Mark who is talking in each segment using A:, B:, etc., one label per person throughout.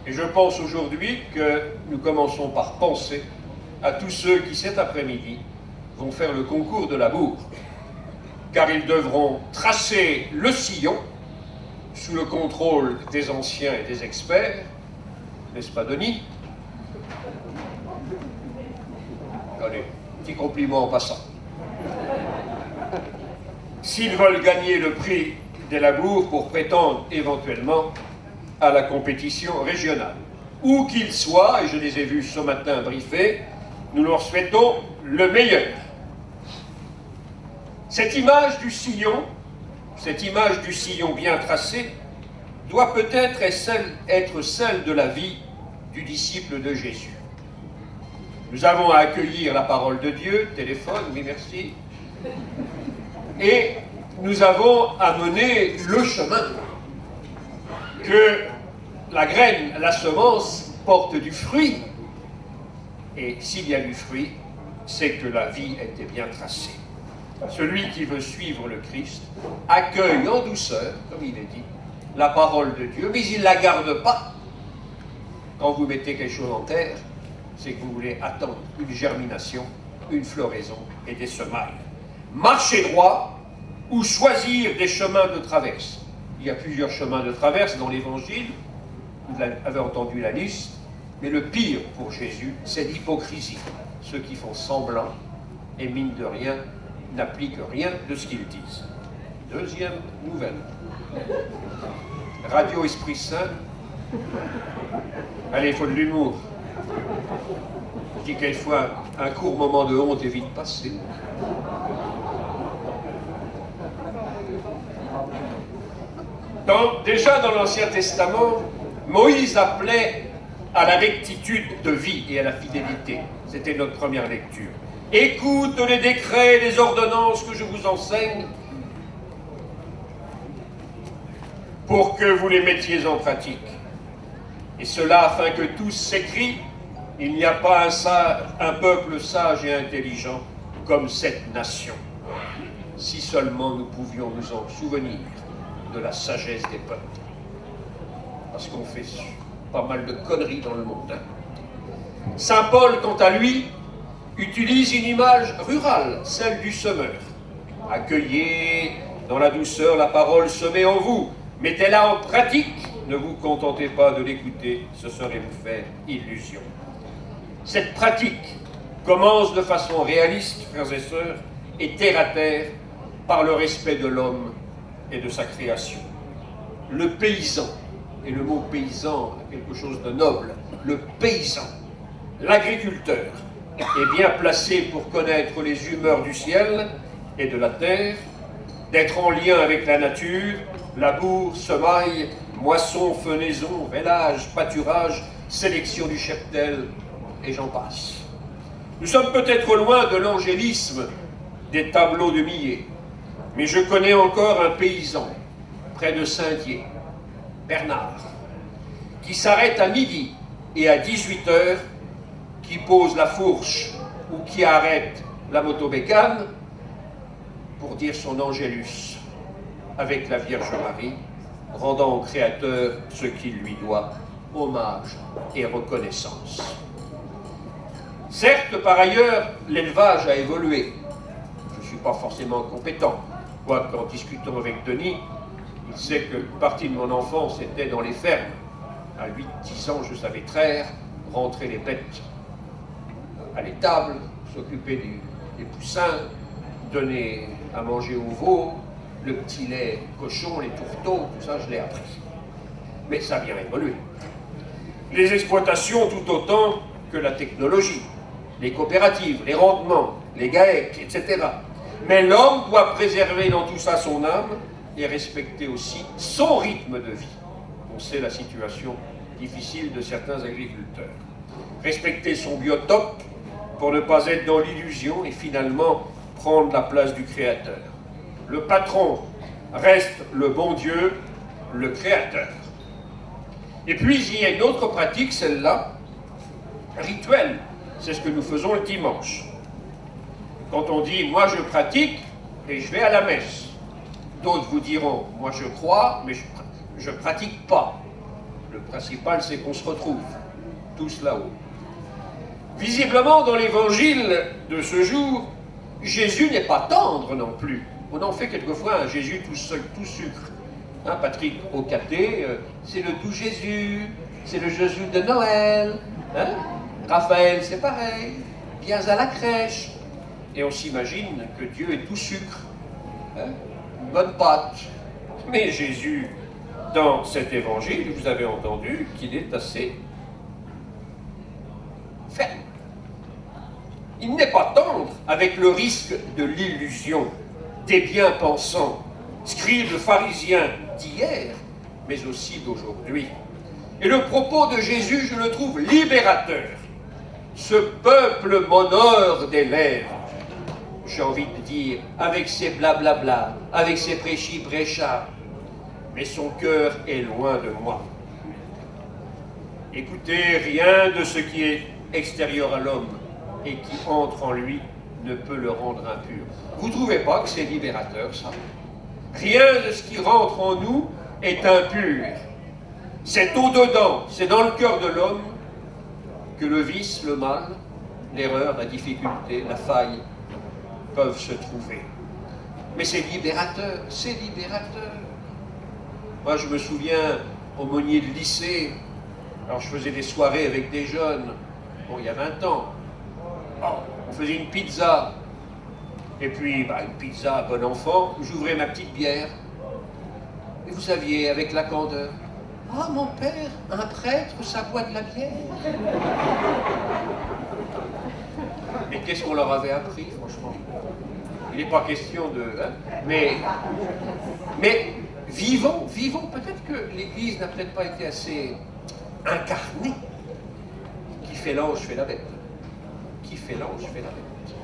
A: Et je pense aujourd'hui que nous commençons par penser à tous ceux qui, cet après-midi, vont faire le concours de la bourre, car ils devront tracer le sillon sous le contrôle des anciens et des experts, n'est-ce pas, Denis? Allez, petit compliment en passant. S'ils veulent gagner le prix des labours pour prétendre éventuellement à la compétition régionale. Où qu'ils soient, et je les ai vus ce matin briefés, nous leur souhaitons le meilleur. Cette image du sillon bien tracé, doit peut-être être celle de la vie du disciple de Jésus. Nous avons à accueillir la parole de Dieu, téléphone, oui merci, et nous avons à mener le chemin, que la graine, la semence, porte du fruit. Et s'il y a du fruit, c'est que la vie était bien tracée. Celui qui veut suivre le Christ accueille en douceur, comme il est dit, la parole de Dieu, mais il ne la garde pas. Quand vous mettez quelque chose en terre, c'est que vous voulez attendre une germination, une floraison et des semailles. Marcher droit ou choisir des chemins de traverse. Il y a plusieurs chemins de traverse dans l'Évangile, vous avez entendu la liste, mais le pire pour Jésus, c'est l'hypocrisie. Ceux qui font semblant et mine de rien, n'appliquent rien de ce qu'ils disent. Deuxième nouvelle. Radio Esprit Saint. Allez, il faut de l'humour. Je dis quelquefois, un court moment de honte est vite passé. Déjà dans l'Ancien Testament, Moïse appelait à la rectitude de vie et à la fidélité. C'était notre première lecture. Écoute les décrets et les ordonnances que je vous enseigne pour que vous les mettiez en pratique. Et cela afin que tous s'écrient, il n'y a pas un peuple sage et intelligent comme cette nation. Si seulement nous pouvions nous en souvenir de la sagesse des peuples. Parce qu'on fait pas mal de conneries dans le monde. Saint Paul, quant à lui, utilise une image rurale, celle du semeur. Accueillez dans la douceur la parole semée en vous. Mettez-la en pratique. Ne vous contentez pas de l'écouter, ce serait vous faire illusion. Cette pratique commence de façon réaliste, frères et sœurs, et terre à terre, par le respect de l'homme et de sa création. Le paysan, et le mot paysan a quelque chose de noble, le paysan, l'agriculteur, est bien placé pour connaître les humeurs du ciel et de la terre, d'être en lien avec la nature, labour, semaille, moisson, fenaison, vélage, pâturage, sélection du cheptel, et j'en passe. Nous sommes peut-être loin de l'angélisme des tableaux de Millet, mais je connais encore un paysan, près de Saint-Dié, Bernard, qui s'arrête à midi et à 18h, qui pose la fourche ou qui arrête la motobécane pour dire son Angélus avec la Vierge Marie, rendant au Créateur ce qu'il lui doit, hommage et reconnaissance. Certes, par ailleurs, l'élevage a évolué. Je ne suis pas forcément compétent, quoique en discutant avec Denis, il sait que une partie de mon enfance était dans les fermes. À 8-10 ans, je savais traire, rentrer les bêtes à l'étable, s'occuper des poussins, donner à manger aux veaux, le petit lait cochon, les tourteaux, tout ça, je l'ai appris. Mais ça a bien évolué. Les exploitations tout autant que la technologie, les coopératives, les rendements, les GAEC, etc. Mais l'homme doit préserver dans tout ça son âme et respecter aussi son rythme de vie. On sait la situation difficile de certains agriculteurs. Respecter son biotope pour ne pas être dans l'illusion et finalement prendre la place du Créateur. Le patron reste le bon Dieu, le Créateur. Et puis il y a une autre pratique, celle-là, rituelle. C'est ce que nous faisons le dimanche. Quand on dit « moi je pratique et je vais à la messe », d'autres vous diront « moi je crois mais je ne pratique pas ». principal, c'est qu'on se retrouve tous là-haut. Visiblement, dans l'évangile de ce jour, Jésus n'est pas tendre non plus. On en fait quelquefois un Jésus tout seul, tout sucre. Hein, Patrick Ocaté, c'est le doux Jésus, c'est le Jésus de Noël. Hein? Raphaël, c'est pareil, viens à la crèche. Et on s'imagine que Dieu est tout sucre, hein? Une bonne pâte. Mais Jésus, dans cet évangile, vous avez entendu qu'il est assez ferme. Il n'est pas tendre avec le risque de l'illusion des bien-pensants, scribes pharisiens d'hier, mais aussi d'aujourd'hui. Et le propos de Jésus, je le trouve libérateur. Ce peuple m'honore des lèvres, j'ai envie de dire, avec ses blablabla, avec ses prêchis-prêchas, mais son cœur est loin de moi. Écoutez, rien de ce qui est extérieur à l'homme et qui entre en lui ne peut le rendre impur. Vous ne trouvez pas que c'est libérateur, ça? Rien de ce qui rentre en nous est impur. C'est au-dedans, c'est dans le cœur de l'homme que le vice, le mal, l'erreur, la difficulté, la faille peuvent se trouver. Mais c'est libérateur, c'est libérateur. Moi, je me souviens, aumônier de lycée, alors je faisais des soirées avec des jeunes, bon, il y a 20 ans. Oh, on faisait une pizza, et puis, une pizza, bon enfant, j'ouvrais ma petite bière, et vous saviez, avec la candeur, « Ah, mon père, un prêtre, ça boit de la bière !» Mais qu'est-ce qu'on leur avait appris, franchement? Il n'est pas question de... Hein, mais vivons, peut-être que l'Église n'a peut-être pas été assez incarnée. Qui fait l'ange fait la bête. Qui fait l'ange fait la bête.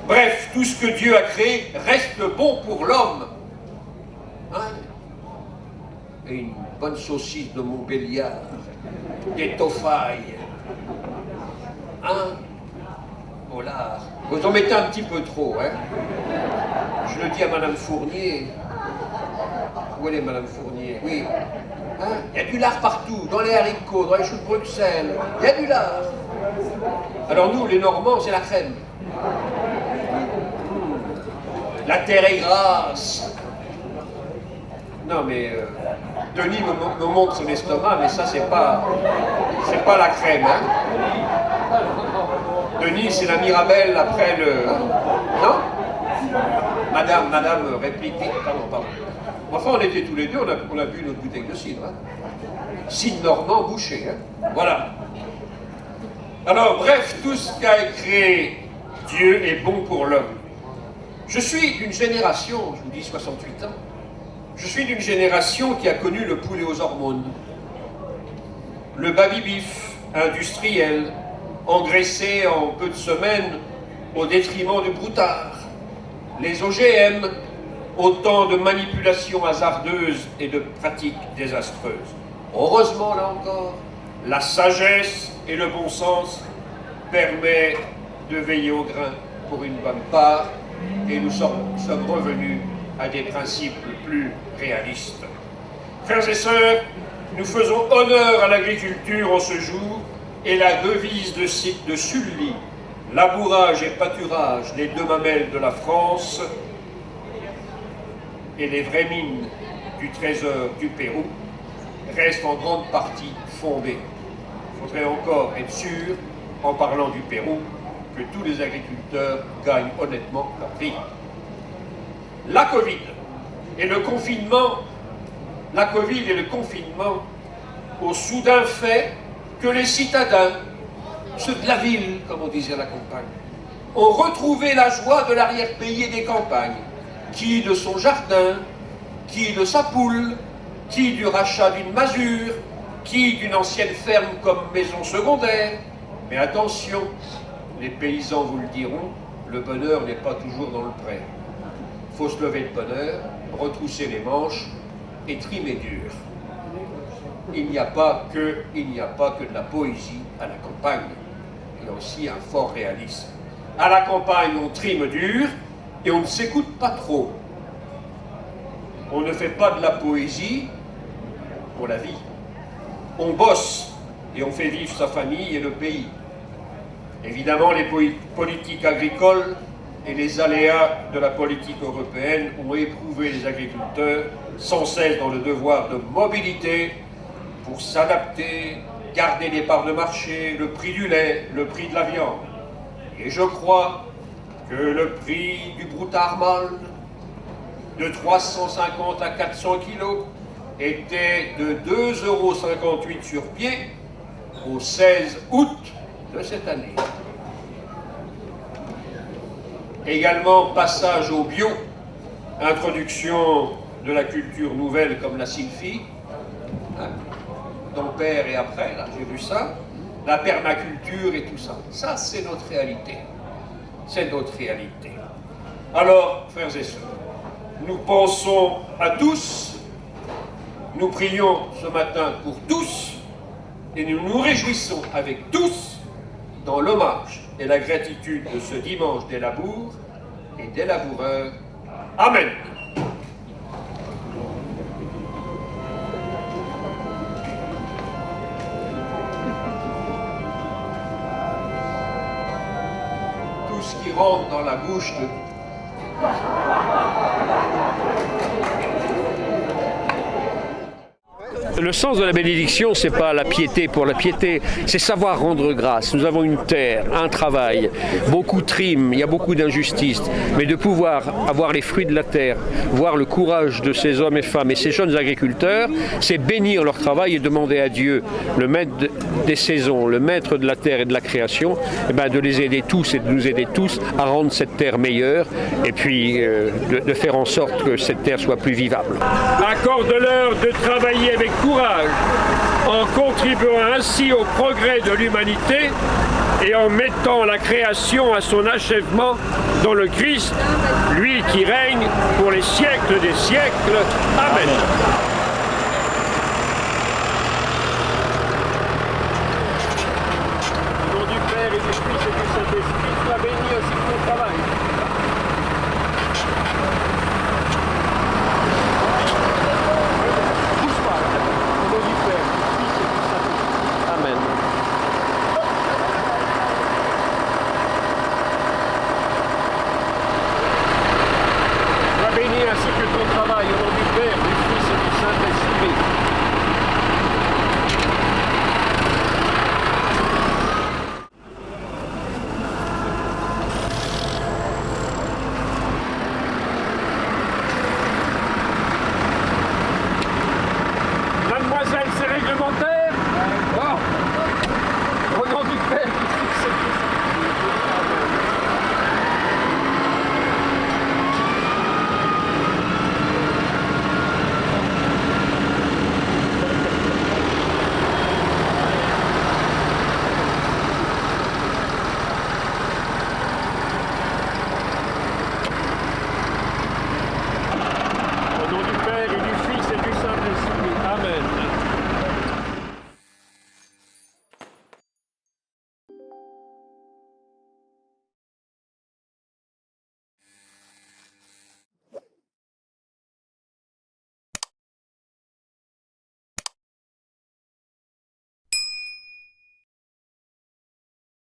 A: Bref, tout ce que Dieu a créé reste bon pour l'homme. Hein? Et une bonne saucisse de Montbéliard, des tofailles, au lard. Vous en mettez un petit peu trop, hein. Je le dis à Madame Fournier. Où elle est, Madame Fournier? Oui. Hein? Il y a du lard partout, dans les haricots, dans les choux de Bruxelles. Il y a du lard. Alors nous, les Normands, c'est la crème. La terre est grasse. Non, mais Denis me montre son estomac, mais ça, c'est pas la crème. Hein? Denis, c'est la Mirabelle après le... Non? Madame, réplique. Pardon. Enfin, on était tous les deux, on a bu notre bouteille de cidre. Hein? Cidre normand bouché. Hein? Voilà. Alors, bref, tout ce qu'a créé Dieu est bon pour l'homme. Je suis d'une génération, je vous dis 68 ans, je suis d'une génération qui a connu le poulet aux hormones, le baby-beef industriel, engraissé en peu de semaines au détriment du broutard, les OGM, autant de manipulations hasardeuses et de pratiques désastreuses. Heureusement, là encore, la sagesse et le bon sens permettent de veiller au grain pour une bonne part, et nous sommes revenus à des principes plus réalistes. Frères et sœurs, nous faisons honneur à l'agriculture en ce jour, et la devise de Sully, labourage et pâturage, les deux mamelles de la France, et les vraies mines du trésor du Pérou, reste en grande partie fondée. Il faudrait encore être sûr, en parlant du Pérou, que tous les agriculteurs gagnent honnêtement leur vie. La Covid et le confinement au soudain fait que les citadins, ceux de la ville, comme on disait à la campagne, ont retrouvé la joie de l'arrière-pays et des campagnes, qui de son jardin, qui de sa poule, qui du rachat d'une masure, qui d'une ancienne ferme comme maison secondaire. Mais attention, les paysans vous le diront, le bonheur n'est pas toujours dans le pré. Il faut se lever de bonne heure, retrousser les manches et trimer dur. Il n'y a pas que de la poésie à la campagne. Il y a aussi un fort réalisme. À la campagne, on trime dur et on ne s'écoute pas trop. On ne fait pas de la poésie pour la vie. on bosse et on fait vivre sa famille et le pays. Évidemment, les politiques agricoles et les aléas de la politique européenne ont éprouvé les agriculteurs sans cesse dans le devoir de mobilité pour s'adapter, garder les parts de marché, le prix du lait, le prix de la viande. Et je crois que le prix du broutarmald de 350 à 400 kilos était de 2,58 € sur pied au 16 août de cette année. Également, passage au bio, introduction de la culture nouvelle comme la sylphie, ton père et après, là j'ai vu ça, la permaculture et tout ça. Ça, c'est notre réalité. C'est notre réalité. Alors, frères et sœurs, nous pensons à tous, nous prions ce matin pour tous, et nous nous réjouissons avec tous dans l'hommage et la gratitude de ce dimanche des labours et des laboureurs. Amen. Tout ce qui rentre dans la bouche de...
B: Le sens de la bénédiction, c'est pas la piété pour la piété, c'est savoir rendre grâce. Nous avons une terre, un travail, beaucoup de rimes, il y a beaucoup d'injustices, mais de pouvoir avoir les fruits de la terre, voir le courage de ces hommes et femmes et ces jeunes agriculteurs, c'est bénir leur travail et demander à Dieu, le maître des saisons, le maître de la terre et de la création, de les aider tous et de nous aider tous à rendre cette terre meilleure et puis de faire en sorte que cette terre soit plus vivable.
A: Accorde-leur de travailler avec courage, en contribuant ainsi au progrès de l'humanité et en mettant la création à son achèvement dans le Christ, lui qui règne pour les siècles des siècles. Amen.